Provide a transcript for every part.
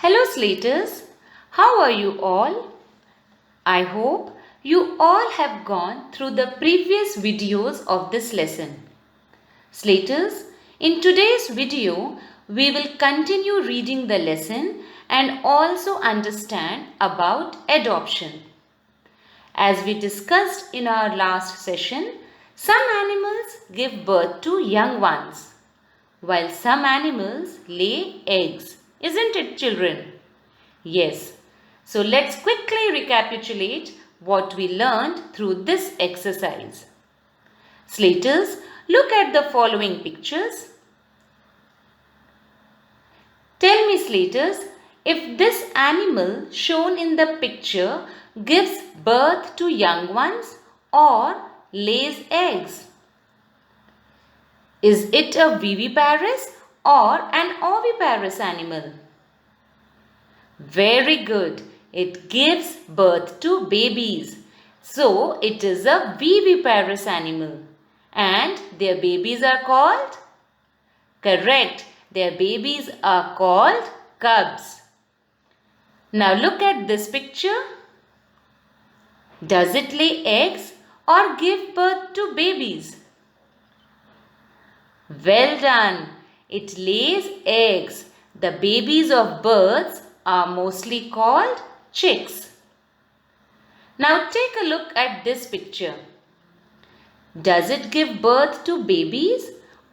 Hello Slaters, how are you all? I hope you all have gone through the previous videos of this lesson. Slaters, in today's video, we will continue reading the lesson and also understand about adoption. As we discussed in our last session, some animals give birth to young ones, while some animals lay eggs. Isn't it, children? Yes. So let's quickly recapitulate what we learned through this exercise. Slaters, look at the following pictures. Tell me, Slaters, if this animal shown in the picture gives birth to young ones or lays eggs. Is it a viviparous or an oviparous animal? Very good. It gives birth to babies. So, it is a viviparous animal. And their babies are called? Correct. Their babies are called cubs. Now, look at this picture. Does it lay eggs or give birth to babies? Well done. It lays eggs. The babies of birds are mostly called chicks. Now take a look at this picture. Does it give birth to babies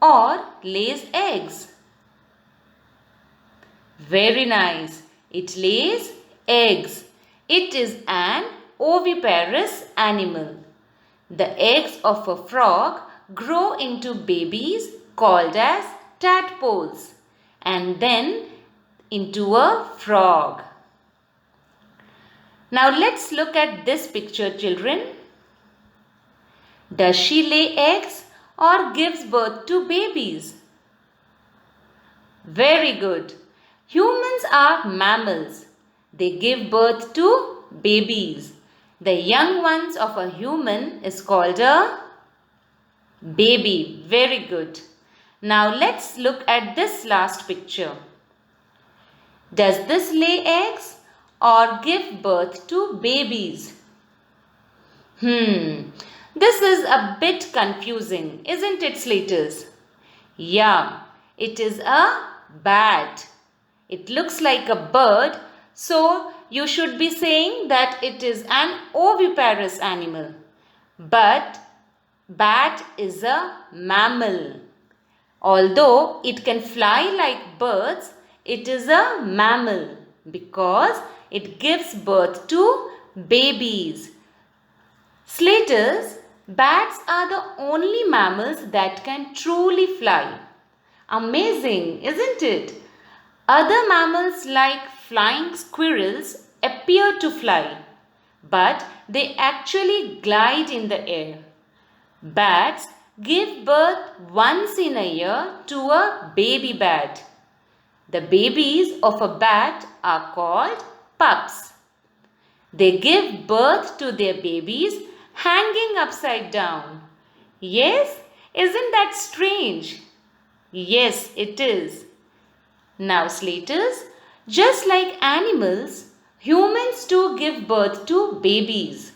or lays eggs? Very nice. It lays eggs. It is an oviparous animal. The eggs of a frog grow into babies called as tadpoles and then into a frog. Now let's look at this picture, children. Does she lay eggs or gives birth to babies? Very good. Humans are mammals. They give birth to babies. The young ones of a human is called a baby. Very good. Now let's look at this last picture. Does this lay eggs or give birth to babies? This is a bit confusing, isn't it, Slaters? Yeah, it is a bat. It looks like a bird, so you should be saying that it is an oviparous animal. But bat is a mammal. Although it can fly like birds, it is a mammal because it gives birth to babies. Slaters, bats are the only mammals that can truly fly. Amazing, isn't it? Other mammals like flying squirrels appear to fly, but they actually glide in the air. Bats give birth once in a year to a baby bat. The babies of a bat are called pups. They give birth to their babies hanging upside down. Yes, isn't that strange? Yes, it is. Now, Slaters, just like animals, humans too give birth to babies.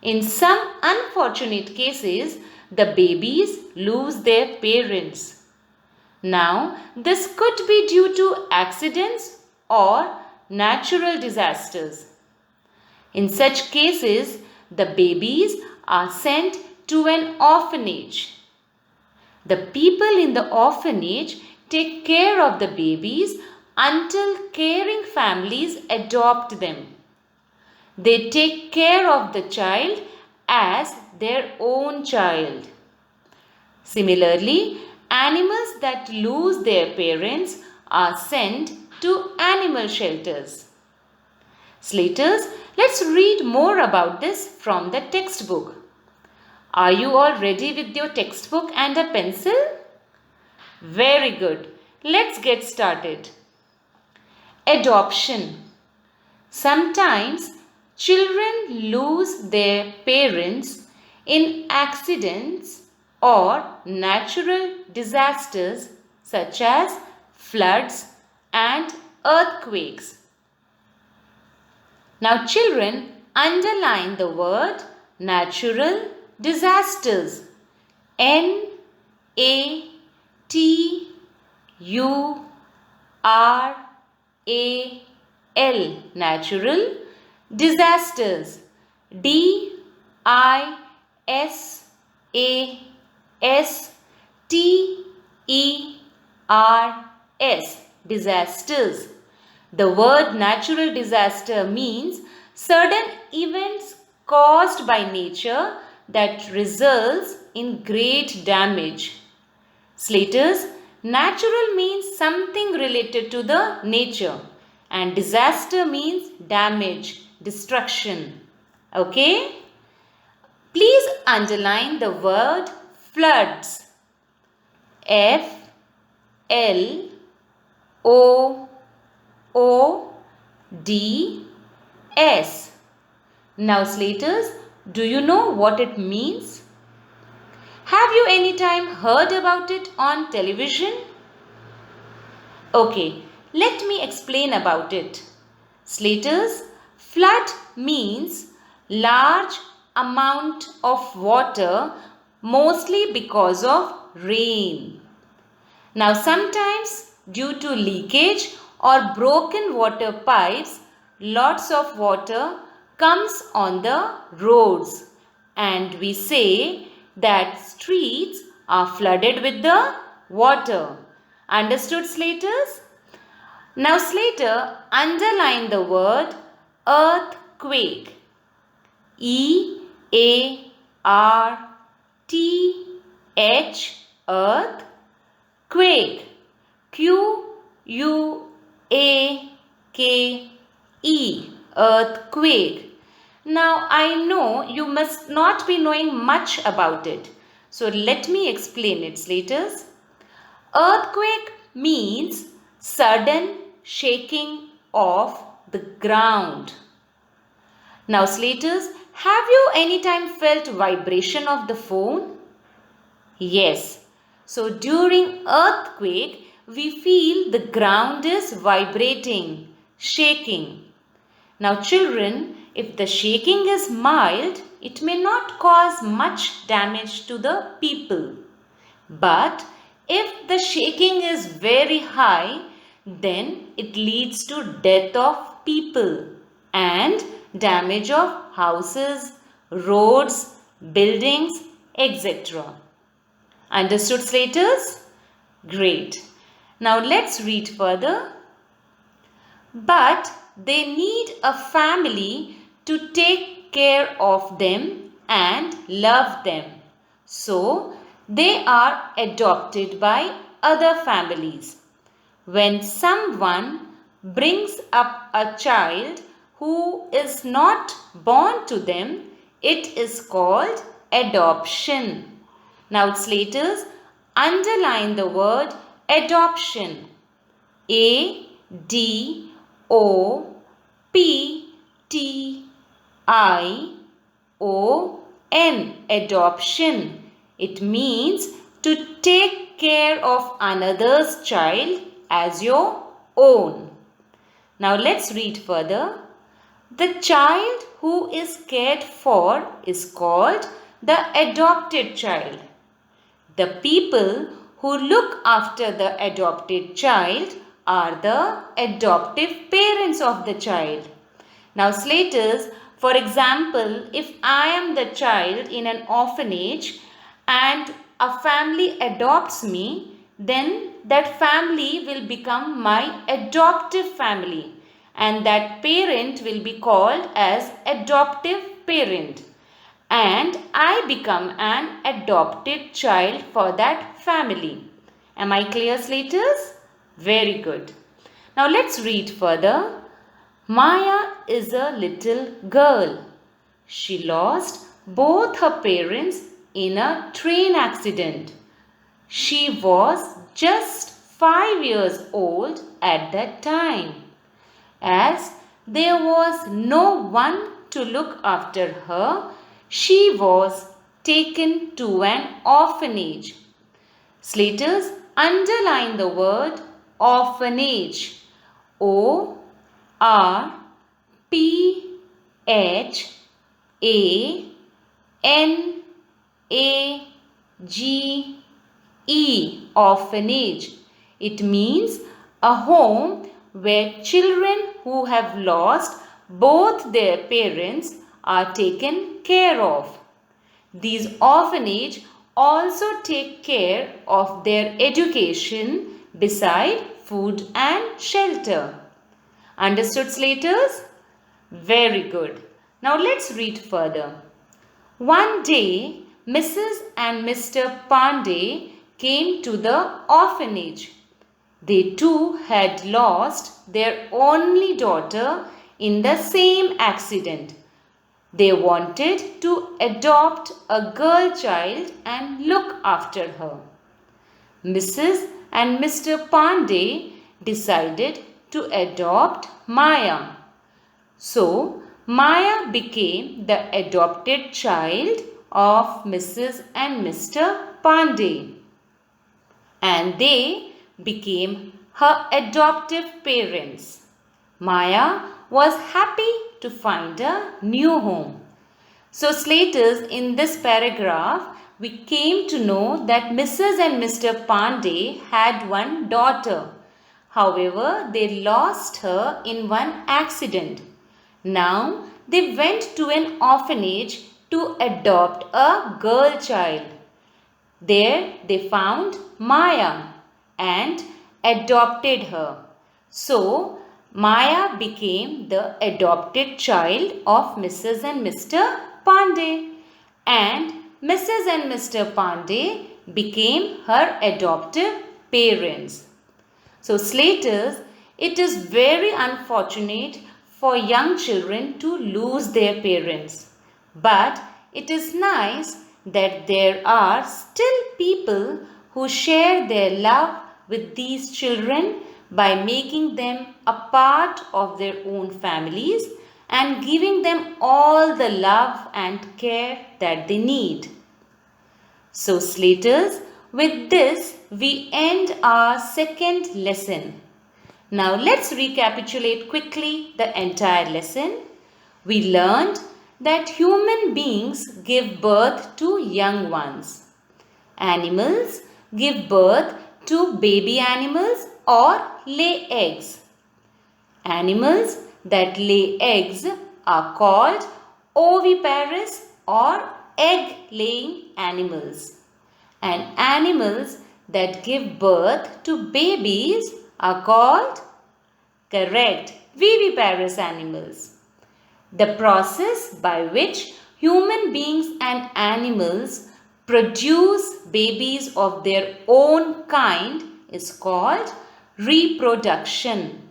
In some unfortunate cases, the babies lose their parents. Now, this could be due to accidents or natural disasters. In such cases, the babies are sent to an orphanage. The people in the orphanage take care of the babies until caring families adopt them. They take care of the child as their own child. Similarly, animals that lose their parents are sent to animal shelters. Slaters, let's read more about this from the textbook. Are you all ready with your textbook and a pencil? Very good. Let's get started. Adoption. Sometimes children lose their parents in accidents or natural disasters such as floods and earthquakes. Now children, underline the word natural disasters. Natural, natural disasters. Disasters, disasters. The word natural disaster means sudden events caused by nature that results in great damage. Slaters, natural means something related to the nature and disaster means damage, destruction. Okay? Please underline the word floods. FLOODS. Now Slaters, do you know what it means? Have you any time heard about it on television? Okay, let me explain about it. Slaters, flood means large amount of water, mostly because of rain. Now sometimes due to leakage or broken water pipes, lots of water comes on the roads and we say that streets are flooded with the water. Understood, Slaters? Now Slater, underline the word earthquake. EARTH, earth, quake, QUAKE, earthquake. Now I know you must not be knowing much about it. So let me explain it, Slaters. Earthquake means sudden shaking of the ground. Now Slaters, have you any time felt vibration of the phone? Yes. So during earthquake, we feel the ground is vibrating, shaking. Now children, if the shaking is mild, it may not cause much damage to the people. But if the shaking is very high, then it leads to death of people and damage of houses, roads, buildings, etc. Understood, Slaters? Great. Now let's read further. But they need a family to take care of them and love them. So they are adopted by other families. When someone brings up a child who is not born to them, it is called adoption. Now Slaters, underline the word adoption. ADOPTION, adoption. It means to take care of another's child as your own. Now let's read further. The child who is cared for is called the adopted child. The people who look after the adopted child are the adoptive parents of the child. Now Slaters, for example, if I am the child in an orphanage and a family adopts me, then that family will become my adoptive family and that parent will be called as adoptive parent. And I become an adopted child for that family. Am I clear, Slaters? Very good. Now let's read further. Maya is a little girl. She lost both her parents in a train accident. She was just 5 years old at that time. As there was no one to look after her, she was taken to an orphanage. Slaters, underline the word orphanage. O R P H A N A G E, orphanage. It means a home where children who have lost both their parents are taken care of. These orphanages also take care of their education beside food and shelter. Understood, Slaters? Very good. Now let's read further. One day, Mrs. and Mr. Pandey came to the orphanage. They too had lost their only daughter in the same accident. They wanted to adopt a girl child and look after her. Mrs. and Mr. Pandey decided to adopt Maya. So, Maya became the adopted child of Mrs. and Mr. Pandey, and they became her adoptive parents. Maya was happy to find a new home. So, Slaters, in this paragraph, we came to know that Mrs. and Mr. Pandey had one daughter. However, they lost her in one accident. Now, they went to an orphanage to adopt a girl child. There, they found Maya and adopted her. So, Maya became the adopted child of Mrs. and Mr. Pandey, and Mrs. and Mr. Pandey became her adoptive parents. So, Slaters, it is very unfortunate for young children to lose their parents. But it is nice that there are still people who share their love with these children by making them a part of their own families and giving them all the love and care that they need. So, Slaters, with this we end our second lesson. Now let's recapitulate quickly the entire lesson. We learned that human beings give birth to young ones. Animals give birth to baby animals or lay eggs. Animals that lay eggs are called oviparous or egg-laying animals. And animals that give birth to babies are called, correct, viviparous animals. The process by which human beings and animals produce babies of their own kind is called reproduction.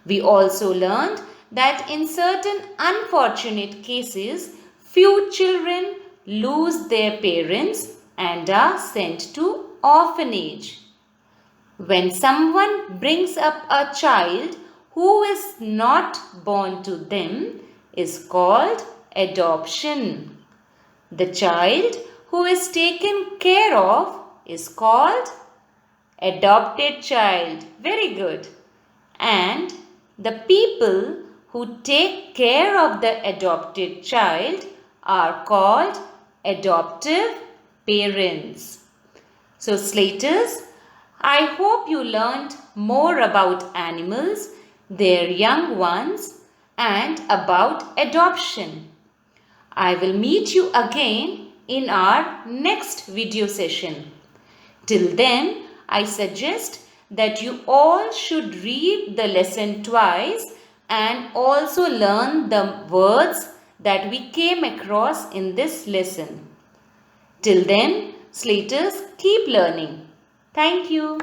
We also learned that in certain unfortunate cases, few children lose their parents and are sent to orphanage. When someone brings up a child who is not born to them is called adoption. The child who is taken care of is called adopted child. Very good. And the people who take care of the adopted child are called adoptive parents. So, Slaters, I hope you learned more about animals, their young ones, and about adoption. I will meet you again in our next video session. Till then, I suggest that you all should read the lesson twice and also learn the words that we came across in this lesson. Till then, Slaters, keep learning. Thank you.